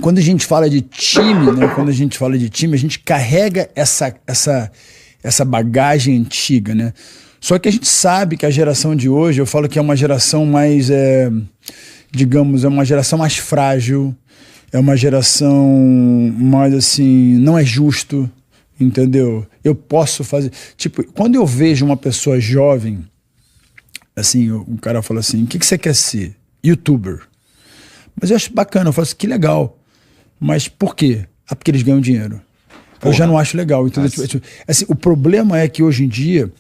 quando a gente fala de time, né? Quando a gente fala de time, a gente carrega essa bagagem antiga, né? Só que a gente sabe que a geração de hoje, eu falo que é uma geração mais, digamos, é uma geração mais frágil, é uma geração mais assim, não é justo, entendeu? Eu posso fazer... Tipo, quando eu vejo uma pessoa jovem, assim, um cara fala assim, o que você quer ser? YouTuber. Mas eu acho bacana, eu falo assim, que legal. Mas por quê? Ah, porque eles ganham dinheiro. Porra. Eu já não acho legal. Entendeu? Assim, o problema é que hoje em dia,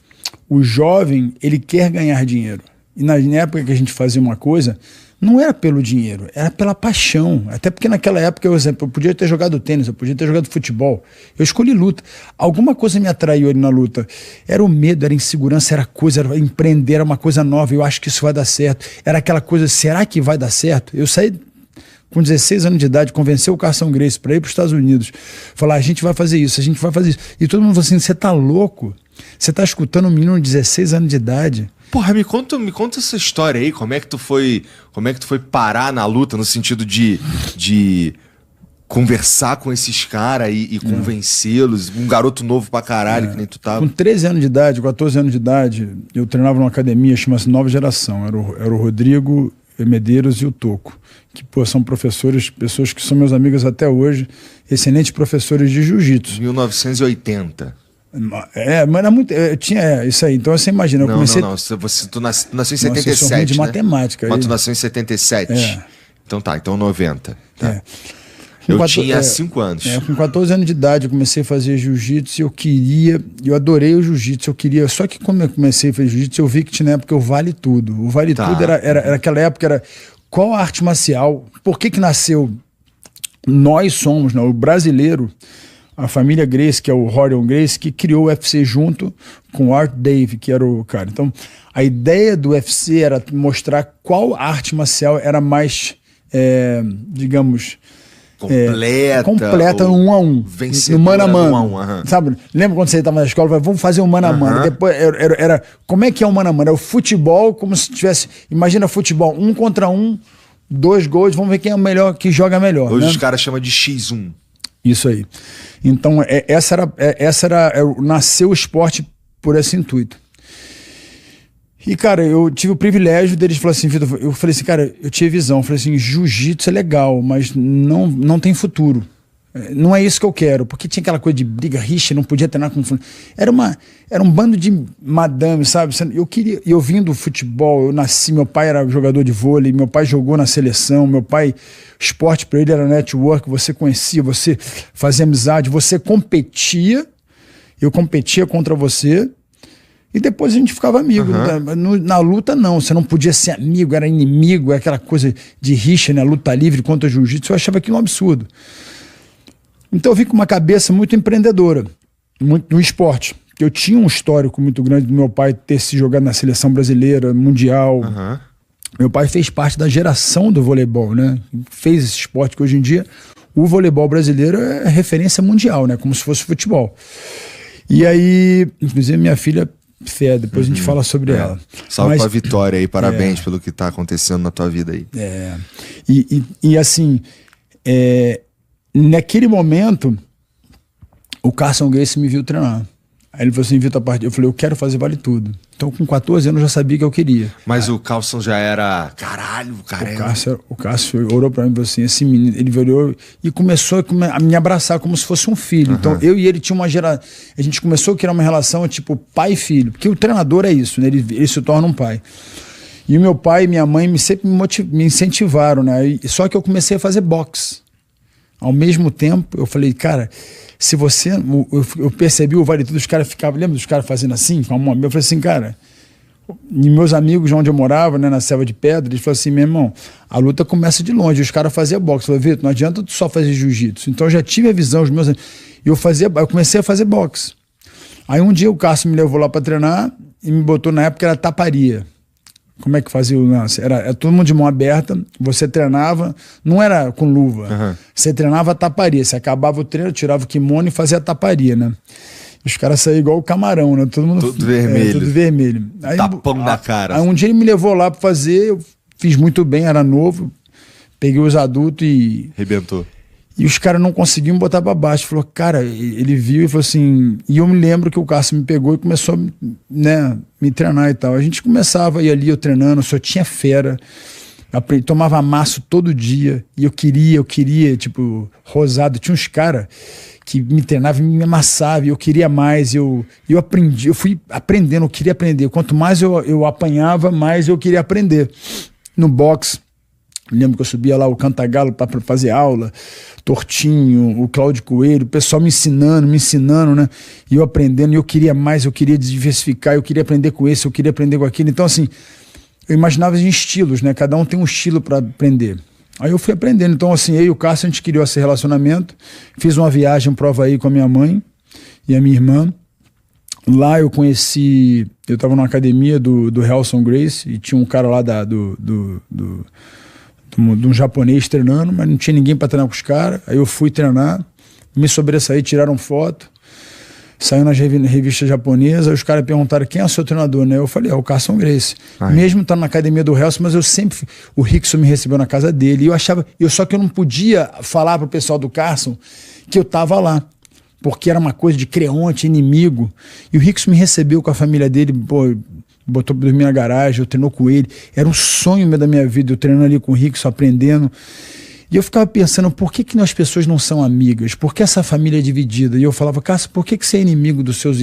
o jovem, ele quer ganhar dinheiro. E na época que a gente fazia uma coisa, não era pelo dinheiro, era pela paixão. Até porque naquela época, por exemplo, eu podia ter jogado tênis, eu podia ter jogado futebol. Eu escolhi luta. Alguma coisa me atraiu ali na luta. Era o medo, era a insegurança, era coisa, era empreender, era uma coisa nova. Eu acho que isso vai dar certo. Era aquela coisa, será que vai dar certo? Eu saí com 16 anos de idade, convencer o Carson Gracie para ir para os Estados Unidos. Falar, a gente vai fazer isso, a gente vai fazer isso. E todo mundo falou assim, você tá louco? Você tá escutando um menino de 16 anos de idade? Porra, me conta essa história aí, como é que tu foi parar na luta, no sentido de conversar com esses caras e convencê-los, um garoto novo pra caralho, que nem tu tava. Com 13 anos de idade, 14 anos de idade, eu treinava numa academia, chama-se Nova Geração, era o Rodrigo Medeiros e o Toco, que são professores, pessoas que são meus amigos até hoje, excelentes professores de jiu-jitsu. 1980. Mas era muito. Tinha isso aí. Então você imagina. Eu comecei... Não. Tu nasceu em 77. Eu sou ruim de matemática. Mas tu nasceu em 77. Então tá, então 90. Tá. Eu tinha 5 anos. Com 14 anos de idade, eu comecei a fazer jiu-jitsu e eu adorei o jiu-jitsu. Só que quando eu comecei a fazer jiu-jitsu, eu vi que tinha na época o Vale Tudo. O Vale Tudo era aquela época, era qual a arte marcial? Por que nasceu? Nós somos, né, o brasileiro. A família Gracie, que é o Rorion Gracie, que criou o UFC junto com o Art Dave, que era o cara. Então, a ideia do UFC era mostrar qual arte marcial era mais, digamos... completa no 1 a 1, no mano a mano. Sabe? Lembra quando você estava na escola? Vamos fazer um mano a mano. Depois era como é que é o mano a mano? É o futebol, como se tivesse... Imagina futebol, 1 contra 1, 2 gols, vamos ver quem é o melhor, que joga melhor. Hoje, né? Os né? caras chamam de X1. Isso aí. Então, nasceu o esporte por esse intuito. E, cara, eu tive o privilégio deles falar assim, Vitor, eu falei assim, cara, eu tinha visão, eu falei assim, jiu-jitsu é legal, mas não tem futuro. Não é isso que eu quero, porque tinha aquela coisa de briga, rixa, não podia treinar com... Era um bando de madame, sabe? Eu vim do futebol, eu nasci, meu pai era jogador de vôlei, meu pai jogou na seleção, meu pai, esporte para ele era network, você conhecia, você fazia amizade, você competia, eu competia contra você, e depois a gente ficava amigo. Na luta, não, você não podia ser amigo, era inimigo, era aquela coisa de rixa, né? Luta livre contra jiu-jitsu, eu achava aquilo um absurdo. Então eu vim com uma cabeça muito empreendedora, muito no esporte. Eu tinha um histórico muito grande do meu pai ter se jogado na seleção brasileira, mundial. Meu pai fez parte da geração do voleibol, né? Fez esse esporte que hoje em dia o voleibol brasileiro é referência mundial, né? Como se fosse futebol. E aí, inclusive minha filha, Fé, depois a gente fala sobre ela. Salve pra Vitória aí, parabéns pelo que tá acontecendo na tua vida aí. E assim... Naquele momento, o Carson Gracie me viu treinar. Aí ele falou assim, Vitor, eu falei, eu quero fazer Vale Tudo. Então, com 14 anos, eu já sabia que eu queria. Mas o Carson já era... Caralho, cara. O Carson olhou pra mim e falou assim, esse menino... Ele olhou e começou a me abraçar como se fosse um filho. Então, eu e ele tinha uma geração... A gente começou a criar uma relação, tipo, pai e filho. Porque o treinador é isso, né? Ele se torna um pai. E o meu pai e minha mãe sempre me incentivaram, né? Só que eu comecei a fazer boxe. Ao mesmo tempo, eu falei, cara, se você... Eu percebi o Vale Tudo, os caras ficavam... Lembra dos caras fazendo assim? Eu falei assim, cara... E meus amigos, onde eu morava, né, na Selva de Pedra, eles falaram assim, meu irmão, a luta começa de longe. Os caras faziam boxe. Eu falei, Vitor, não adianta tu só fazer jiu-jitsu. Então eu já tive a visão, os meus... Eu comecei a fazer boxe. Aí um dia o Cássio me levou lá para treinar e me botou, na época, era taparia. Como é que fazia o lance? Era todo mundo de mão aberta, você treinava, não era com luva, você treinava a taparia, você acabava o treino, tirava o kimono e fazia a taparia, né? Os caras saíam igual o camarão, né? Todo mundo tudo vermelho. Tudo vermelho. Aí, tapão na cara. Aí um dia ele me levou lá para fazer, eu fiz muito bem, era novo, peguei os adultos e... Arrebentou. E os caras não conseguiam botar pra baixo. Falou, cara, ele viu e falou assim... E eu me lembro que o Cássio me pegou e começou, né, me treinar e tal. A gente começava a ir ali, eu treinando, só tinha fera. Tomava amasso todo dia. E eu queria, tipo, rosado. Tinha uns caras que me treinavam, me amassavam, e eu queria mais. Eu aprendi, eu fui aprendendo, eu queria aprender. Quanto mais eu apanhava, mais eu queria aprender. No boxe, lembro que eu subia lá o Cantagalo para fazer aula, Tortinho, o Cláudio Coelho, o pessoal me ensinando, né? E eu aprendendo, e eu queria mais, eu queria diversificar, eu queria aprender com esse, eu queria aprender com aquilo. Então, assim, eu imaginava em estilos, né? Cada um tem um estilo para aprender. Aí eu fui aprendendo. Então, assim, eu e o Cássio, a gente criou esse relacionamento. Fiz uma viagem pro Havaí com a minha mãe e a minha irmã. Lá eu conheci... Eu estava numa academia do Helson Gracie e tinha um cara lá de um japonês treinando, mas não tinha ninguém para treinar com os caras. Aí eu fui treinar, me sobressaí, tiraram foto, saiu nas revistas japonesas. Aí os caras perguntaram quem é o seu treinador, né? Eu falei, é o Carson Gracie. Mesmo estando na academia do Helson, mas eu sempre... O Rickson me recebeu na casa dele e eu achava... Só que eu não podia falar pro pessoal do Carson que eu tava lá, porque era uma coisa de creonte, inimigo. E o Rickson me recebeu com a família dele, pô... Botou pra dormir na garagem, eu treinou com ele. Era um sonho da minha vida, eu treinando ali com o Rickson, aprendendo. E eu ficava pensando, por que as pessoas não são amigas? Por que essa família é dividida? E eu falava, Cássio, por que você é inimigo dos seus...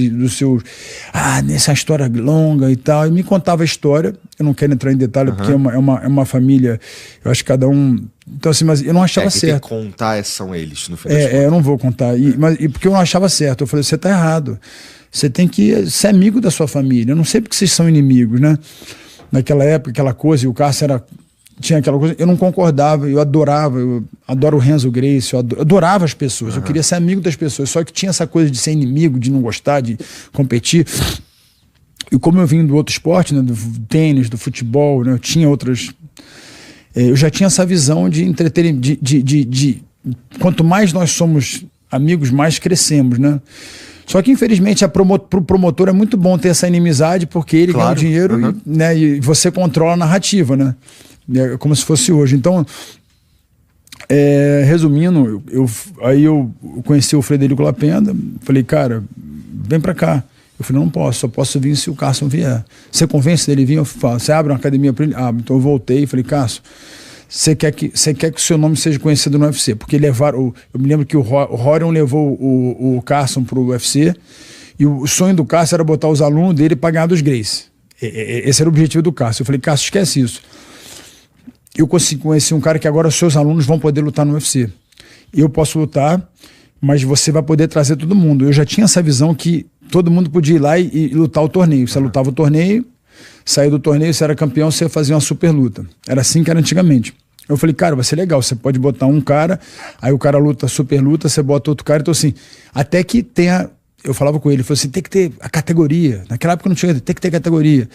nessa história longa e tal. E me contava a história. Eu não quero entrar em detalhe, porque é uma família... Eu acho que cada um... Então, assim, mas eu não achava certo. Tem que contar são eles, no final. Eu não vou contar. Porque eu não achava certo. Eu falei, você tá errado. Você tem que ser amigo da sua família. Eu não sei porque vocês são inimigos, né? Naquela época, aquela coisa, e o Cássio tinha aquela coisa, eu não concordava, eu adoro o Renzo Gracie, eu adorava as pessoas, eu queria ser amigo das pessoas, só que tinha essa coisa de ser inimigo, de não gostar, de competir. E como eu vim do outro esporte, né, do tênis, do futebol, né, eu tinha outras... eu já tinha essa visão de entretenimento, quanto mais nós somos amigos, mais crescemos, né? Só que, infelizmente, pro promotor é muito bom ter essa inimizade, porque ele ganha o dinheiro né, e você controla a narrativa, né? É como se fosse hoje. Então, resumindo, aí eu conheci o Frederico Lapenda, falei, cara, vem pra cá. Eu falei, não posso, só posso vir se o Carson vier. Você convence dele vir? Eu falo, você abre uma academia para ele? Abre. Então eu voltei e falei, Carson, você quer que o seu nome seja conhecido no UFC? Porque levaram... Eu me lembro que o Rorion levou o Carson pro UFC e o sonho do Carson era botar os alunos dele para ganhar dos Gracie. Esse era o objetivo do Carson. Eu falei, Carson, esquece isso. Eu conheci um cara que agora os seus alunos vão poder lutar no UFC. Eu posso lutar, mas você vai poder trazer todo mundo. Eu já tinha essa visão que todo mundo podia ir lá e lutar o torneio. Você lutava o torneio, saiu do torneio, você era campeão, você fazia uma super luta. Era assim que era antigamente. Eu falei, cara, vai ser legal, você pode botar um cara, aí o cara luta, super luta, você bota outro cara, então assim, até que tenha... Eu falava com ele, ele falou assim, tem que ter a categoria. Naquela época não tinha, tem que ter categoria.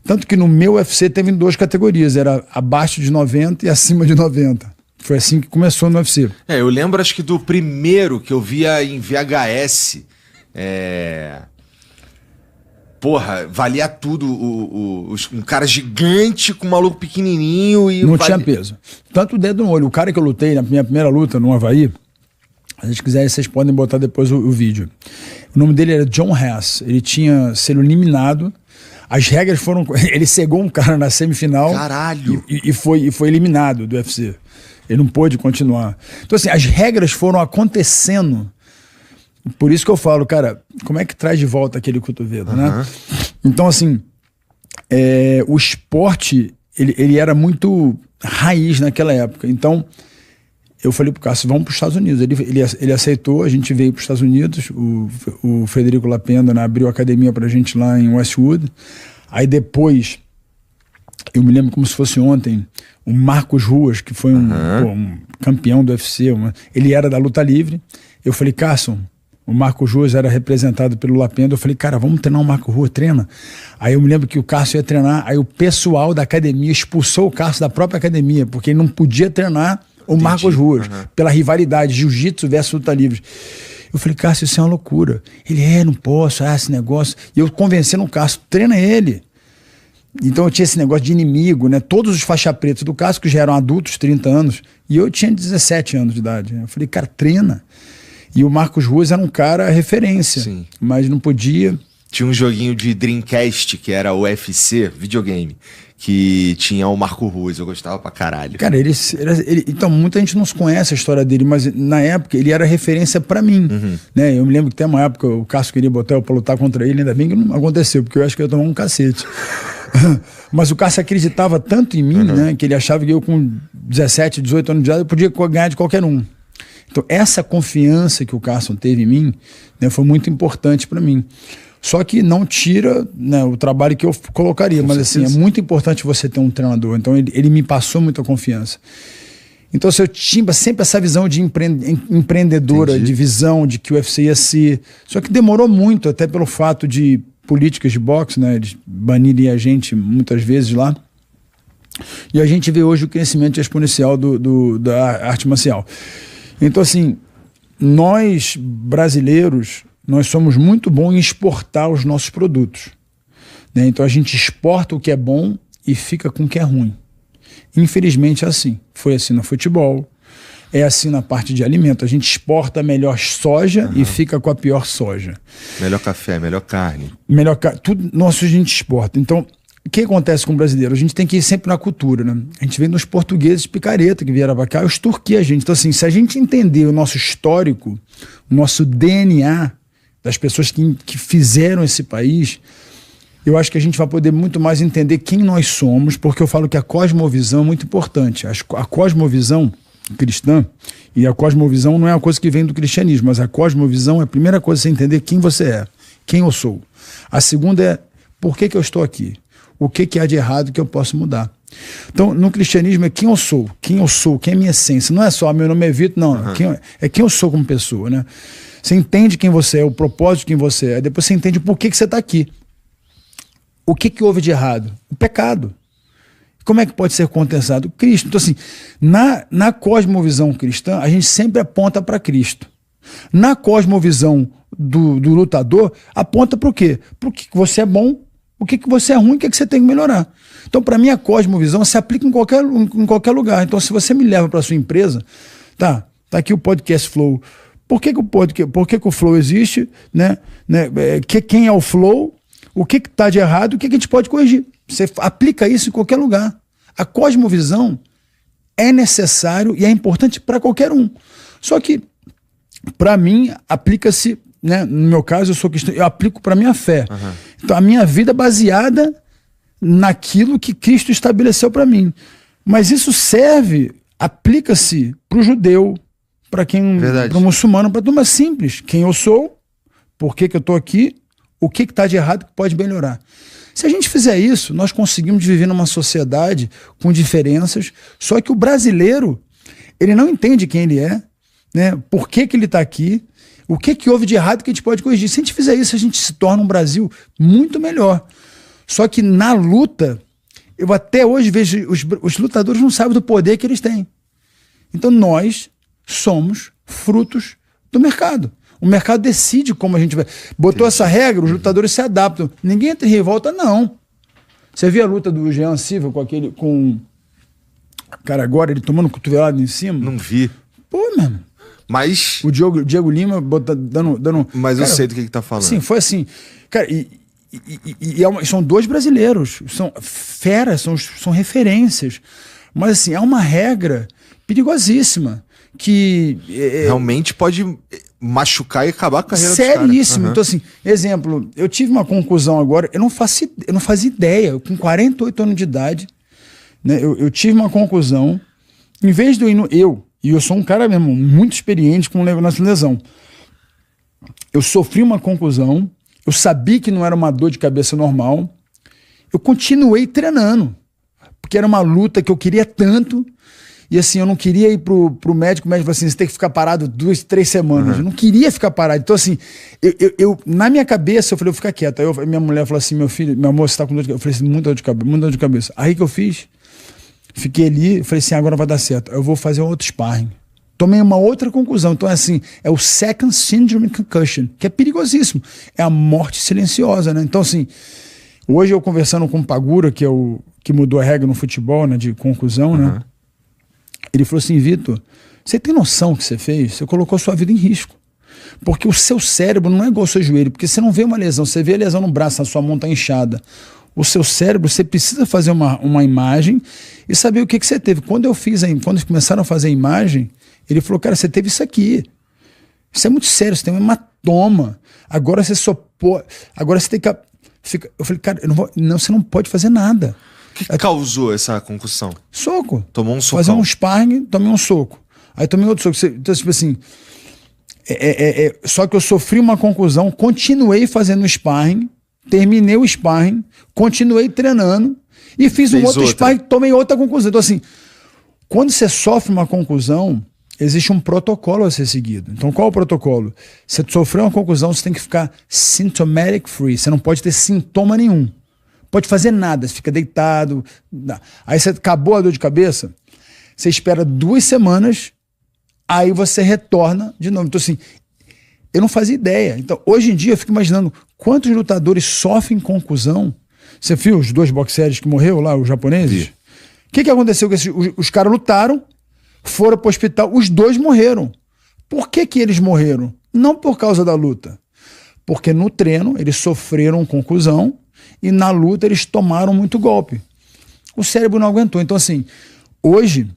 Tanto que no meu UFC teve 2 categorias, era abaixo de 90 e acima de 90. Foi assim que começou no UFC. Eu lembro, acho que do primeiro que eu via em VHS. Porra, valia tudo. Um cara gigante com um maluco pequenininho e... Não tinha peso. Tanto o dedo no olho. O cara que eu lutei na minha primeira luta no Havaí, se vocês quiserem, vocês podem botar depois o vídeo. O nome dele era John Hess. Ele tinha sido eliminado. As regras foram... Ele cegou um cara na semifinal. Caralho! E foi eliminado do UFC. Ele não pôde continuar. Então, assim, as regras foram acontecendo. Por isso que eu falo, cara, como é que traz de volta aquele cotovelo, né? Então, assim, o esporte, ele era muito raiz naquela época. Então, eu falei pro Cássio, vamos para os Estados Unidos. Ele aceitou, a gente veio para os Estados Unidos, o Frederico Lapenda, né, abriu a academia pra gente lá em Westwood. Aí depois, eu me lembro como se fosse ontem, o Marcos Ruas, que foi um campeão do UFC, ele era da luta livre. Eu falei, Cássio, o Marcos Ruas era representado pelo Lapenda. Eu falei, cara, vamos treinar o Marcos Ruas, treina. Aí eu me lembro que o Cássio ia treinar, aí o pessoal da academia expulsou o Cássio da própria academia, porque ele não podia treinar o Marcos Ruas, pela rivalidade, jiu-jitsu versus luta livre. Eu falei, Cássio, isso é uma loucura. Ele, não posso, esse negócio. E eu convencendo o Cássio, treina ele. Então eu tinha esse negócio de inimigo, né? Todos os faixa pretos do Cássio, que já eram adultos, 30 anos, e eu tinha 17 anos de idade. Eu falei, cara, treina. E o Marcos Ruas era um cara referência, Sim. mas não podia. Tinha um joguinho de Dreamcast, que era o UFC, videogame, que tinha o Marco Ruas, eu gostava pra caralho. Cara, então, muita gente não conhece a história dele, mas na época ele era referência pra mim. Né? Eu me lembro que tem uma época o Cássio queria botar eu pra lutar contra ele, ainda bem que não aconteceu, porque eu acho que eu ia tomar um cacete. Mas o Cássio acreditava tanto em mim, né, que ele achava que eu com 17, 18 anos de idade eu podia ganhar de qualquer um. Então essa confiança que o Cássio teve em mim, né, foi muito importante pra mim. Só que não tira, né, o trabalho que eu colocaria. Com mas certeza. Assim, é muito importante você ter um treinador. Então ele me passou muita confiança. Então eu tinha sempre essa visão de empreendedora, de visão de que o UFC ia ser. Só que demorou muito, até pelo fato de políticas de boxe, né, eles banirem a gente muitas vezes lá. E a gente vê hoje o crescimento exponencial da arte marcial. Então assim, nós brasileiros, nós somos muito bons em exportar os nossos produtos. Né? Então a gente exporta o que é bom e fica com o que é ruim. Infelizmente é assim. Foi assim no futebol, é assim na parte de alimento. A gente exporta a melhor soja e fica com a pior soja. Melhor café, melhor carne. Tudo nosso a gente exporta. Então, o que acontece com o brasileiro? A gente tem que ir sempre na cultura, né? A gente vem dos portugueses picareta que vieram pra cá, eu extorquei a gente. Então assim, se a gente entender o nosso histórico, o nosso DNA, das pessoas que fizeram esse país, eu acho que a gente vai poder muito mais entender quem nós somos, porque eu falo que a cosmovisão é muito importante. A cosmovisão cristã, e a cosmovisão não é uma coisa que vem do cristianismo, mas a cosmovisão é a primeira coisa você entender quem você é, quem eu sou. A segunda é por que eu estou aqui, o que há de errado que eu posso mudar. Então, no cristianismo é quem eu sou, quem é a minha essência. Não é só meu nome é Vitor, não. É quem eu sou como pessoa, né? Você entende quem você é, o propósito de quem você é, depois você entende por que você está aqui. O que houve de errado? O pecado. Como é que pode ser compensado? Cristo. Então assim, na cosmovisão cristã, a gente sempre aponta para Cristo. Na cosmovisão do lutador, aponta para o quê? Para o que você é bom, o que você é ruim, o que você tem que melhorar. Então, para mim, a cosmovisão se aplica em qualquer lugar. Então, se você me leva para a sua empresa, tá aqui o Podcast Flow. Por que o Flow existe? Né? Quem é o Flow? O que está de errado? O que a gente pode corrigir? Você aplica isso em qualquer lugar. A cosmovisão é necessário e é importante para qualquer um. Só que, para mim, aplica-se, né? No meu caso, eu sou cristão, eu aplico para a minha fé. Então, a minha vida é baseada naquilo que Cristo estabeleceu para mim. Mas isso aplica-se para o judeu, para o muçulmano, para turma simples. Quem eu sou, por que eu estou aqui, o que está de errado que pode melhorar. Se a gente fizer isso, nós conseguimos viver numa sociedade com diferenças, só que o brasileiro, ele não entende quem ele é, né? Por que ele está aqui, o que houve de errado que a gente pode corrigir. Se a gente fizer isso, a gente se torna um Brasil muito melhor. Só que na luta, eu até hoje vejo os lutadores não sabem do poder que eles têm. Então nós somos frutos do mercado. O mercado decide como a gente vai. Botou essa regra, os lutadores se adaptam. Ninguém entra em revolta, não. Você viu a luta do Jean Silva com cara, agora ele tomando cotovelada em cima? Não vi. Pô, mano. Mas... O Diego Lima dando... Mas cara, eu sei do que tá falando. Sim, foi assim. Cara, são dois brasileiros. São feras, são referências. Mas assim, é uma regra perigosíssima que... realmente pode machucar e acabar a carreira seríssimo. Então assim, exemplo, eu tive uma concussão agora, eu não fazia ideia, com 48 anos de idade, né, eu tive uma concussão, em vez de eu sou um cara mesmo, muito experiente com nessa lesão, eu sofri uma concussão, eu sabia que não era uma dor de cabeça normal, eu continuei treinando, porque era uma luta que eu queria tanto. E assim, eu não queria ir pro médico, o médico falou assim, você tem que ficar parado 2, 3 semanas. Eu não queria ficar parado. Então assim, eu na minha cabeça, eu falei, eu vou ficar quieto. Aí minha mulher falou assim, meu amor, você tá com dor de cabeça? Eu falei assim, muita dor de cabeça. Aí que eu fiz, fiquei ali, eu falei assim, agora vai dar certo. Eu vou fazer um outro sparring. Tomei uma outra conclusão. Então assim, é o Second Syndrome Concussion, que é perigosíssimo. É a morte silenciosa, né? Então assim, Hoje eu conversando com o Pagura, que é o que mudou a regra no futebol, né, de conclusão, né? Ele falou assim, Vitor, você tem noção que você fez? Você colocou a sua vida em risco. Porque o seu cérebro não é igual ao seu joelho, porque você não vê uma lesão, você vê a lesão no braço, a sua mão está inchada. O seu cérebro, você precisa fazer uma imagem e saber o que você teve. Quando eles começaram a fazer a imagem, ele falou, cara, você teve isso aqui. Isso é muito sério, você tem um hematoma. Agora você só pode... Agora você tem que... Eu falei, cara, você não pode fazer nada. O que causou essa concussão? Soco. Tomou um socão. Fazer um sparring, tomei um soco. Aí tomei outro soco. Então, tipo assim... Só que eu sofri uma concussão, continuei fazendo sparring, terminei o sparring, continuei treinando e fiz um outro sparring, tomei outra concussão. Então, assim, quando você sofre uma concussão, existe um protocolo a ser seguido. Então, qual é o protocolo? Você sofreu uma concussão, você tem que ficar symptomatic free. Você não pode ter sintoma nenhum. Pode fazer nada, você fica deitado. Aí você acabou a dor de cabeça, você espera 2 semanas, aí você retorna de novo. Então, assim, eu não fazia ideia. Então, hoje em dia, eu fico imaginando quantos lutadores sofrem concussão. Você viu os 2 boxeiros que morreram lá, os japoneses? O que aconteceu? Os caras lutaram, foram para o hospital, os 2 morreram. Por que eles morreram? Não por causa da luta. Porque no treino eles sofreram concussão e na luta eles tomaram muito golpe. O cérebro não aguentou. Então, assim, hoje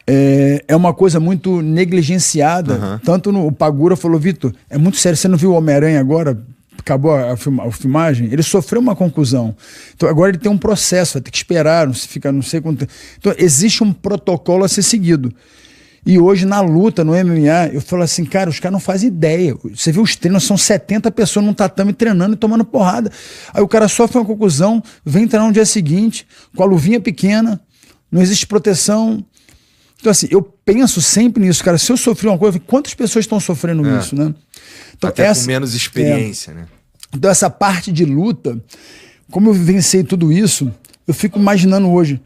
é uma coisa muito negligenciada. Tanto o Pagura falou, Vitor, é muito sério, você não viu o Homem-Aranha agora? Acabou a filmagem, ele sofreu uma concussão. Então agora ele tem um processo, vai ter que esperar, não sei quanto tempo. Então existe um protocolo a ser seguido. E hoje na luta, no MMA, eu falo assim, cara, os caras não fazem ideia. Você viu os treinos, são 70 pessoas num tatame treinando e tomando porrada. Aí o cara sofre uma concussão, vem treinar no dia seguinte, com a luvinha pequena, não existe proteção. Então assim, eu penso sempre nisso, cara, se eu sofrer uma coisa, quantas pessoas estão sofrendo isso, né? Então, até com menos experiência, né? Então essa parte de luta, como eu vivenciei tudo isso, eu fico imaginando hoje,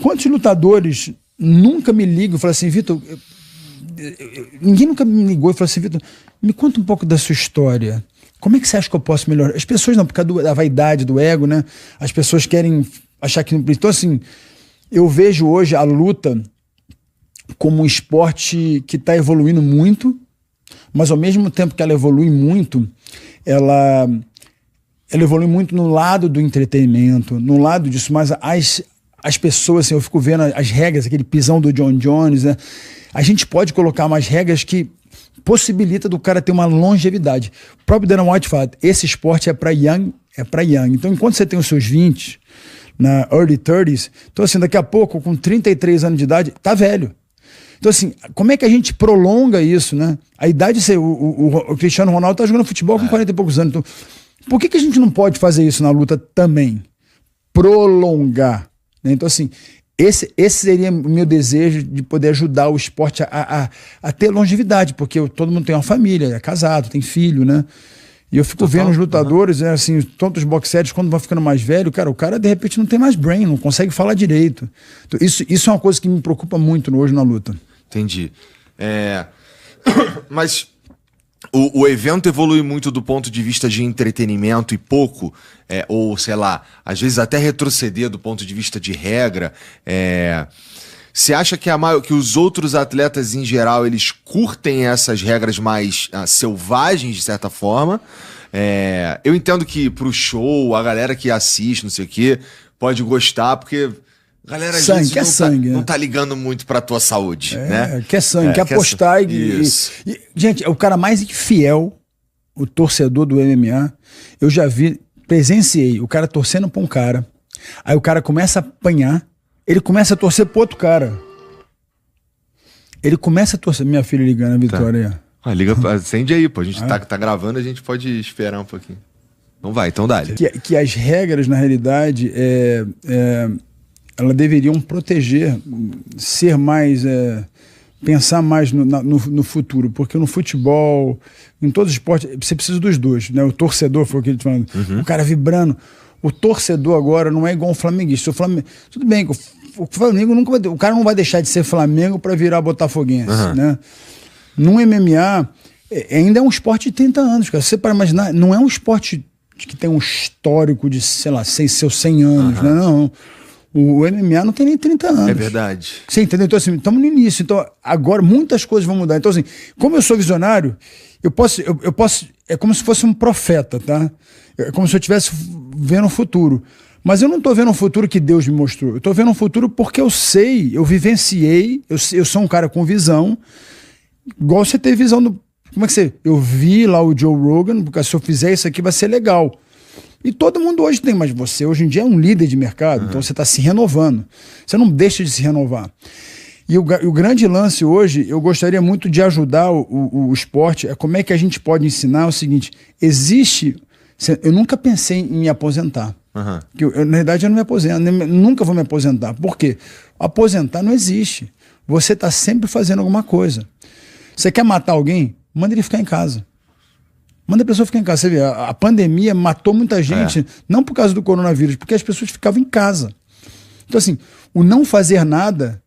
quantos lutadores nunca me ligam e falam assim, Vitor, ninguém nunca me ligou e falou assim, Vitor, me conta um pouco da sua história. Como é que você acha que eu posso melhorar? As pessoas não, por causa da vaidade, do ego, né? As pessoas querem achar que... Então assim, eu vejo hoje a luta como um esporte que está evoluindo muito, mas ao mesmo tempo que ela evolui muito, ela evolui muito no lado do entretenimento, no lado disso, mas as pessoas, assim, eu fico vendo as regras, aquele pisão do John Jones, né? A gente pode colocar umas regras que possibilita do cara ter uma longevidade. O próprio Dana White fala, esse esporte é para young. Então, enquanto você tem os seus 20, na early 30s, então assim, daqui a pouco, com 33 anos de idade, tá velho. Então, assim, como é que a gente prolonga isso, né? A idade, o Cristiano Ronaldo tá jogando futebol com 40 e poucos anos. Então, por que a gente não pode fazer isso na luta também? Prolongar. Né? Então, assim, esse seria o meu desejo de poder ajudar o esporte a ter longevidade, porque todo mundo tem uma família, é casado, tem filho, né? E eu fico vendo os lutadores, assim, tantos boxeiros, quando vão ficando mais velho, cara, o cara de repente não tem mais brain, não consegue falar direito. Então, isso é uma coisa que me preocupa muito hoje na luta. Entendi. Mas o evento evolui muito do ponto de vista de entretenimento e pouco, ou sei lá, às vezes até retroceder do ponto de vista de regra. Você acha que os outros atletas em geral eles curtem essas regras mais selvagens de certa forma? Eu entendo que pro show, a galera que assiste, não sei o quê, pode gostar, porque a galera às vezes não tá ligando muito pra tua saúde, né? Quer sangue, quer apostar. Gente, é o cara mais infiel, o torcedor do MMA. Eu já presenciei o cara torcendo pra um cara, aí o cara começa a apanhar, ele começa a torcer pro outro cara. Ele começa a torcer. Minha filha ligando, a Vitória. Tá. Liga, acende aí, pô. A gente tá gravando, a gente pode esperar um pouquinho. Não vai, então dá-lhe. Que as regras, na realidade, elas deveriam proteger, ser mais... pensar mais no futuro, porque no futebol, em todos os esportes, você precisa dos dois, né? O torcedor, foi o que ele falou, o cara vibrando. O torcedor agora não é igual um flamenguista. Tudo bem, o Flamengo o cara não vai deixar de ser Flamengo para virar botafoguense, né? No MMA, ainda é um esporte de 30 anos, cara. Você para imaginar, não é um esporte que tem um histórico de, sei lá, seus 100 anos, né? Não. O MMA não tem nem 30 anos. É verdade. Você entendeu? Então, assim, estamos no início. Então, agora muitas coisas vão mudar. Então, assim, como eu sou visionário, eu posso. É como se fosse um profeta, tá? É como se eu estivesse vendo o futuro. Mas eu não estou vendo um futuro que Deus me mostrou. Eu estou vendo um futuro porque eu sei, eu vivenciei, eu sou um cara com visão. Igual você ter visão do. Como é que você. Eu vi lá o Joe Rogan, porque se eu fizer isso aqui vai ser legal. E todo mundo hoje tem, mas você hoje em dia é um líder de mercado, então você está se renovando. Você não deixa de se renovar. E o grande lance hoje, eu gostaria muito de ajudar o esporte, é como é que a gente pode ensinar o seguinte, eu nunca pensei em me aposentar. Na verdade eu não me aposento, nunca vou me aposentar. Por quê? Aposentar não existe. Você está sempre fazendo alguma coisa. Você quer matar alguém? Manda ele ficar em casa. Manda a pessoa ficar em casa. Você vê, a pandemia matou muita gente, não por causa do coronavírus, porque as pessoas ficavam em casa. Então, assim, o não fazer nada,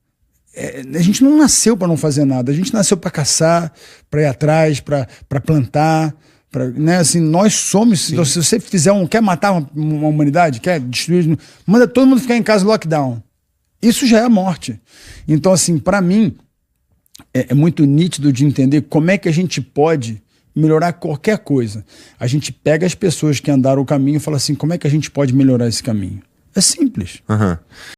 a gente não nasceu para não fazer nada, a gente nasceu para caçar, para ir atrás, para plantar, né? Assim, nós somos. Então, se você quer matar uma humanidade, quer destruir, manda todo mundo ficar em casa, lockdown. Isso já é a morte. Então, assim, para mim, é muito nítido de entender como é que a gente pode melhorar qualquer coisa. A gente pega as pessoas que andaram o caminho e fala assim, como é que a gente pode melhorar esse caminho? É simples.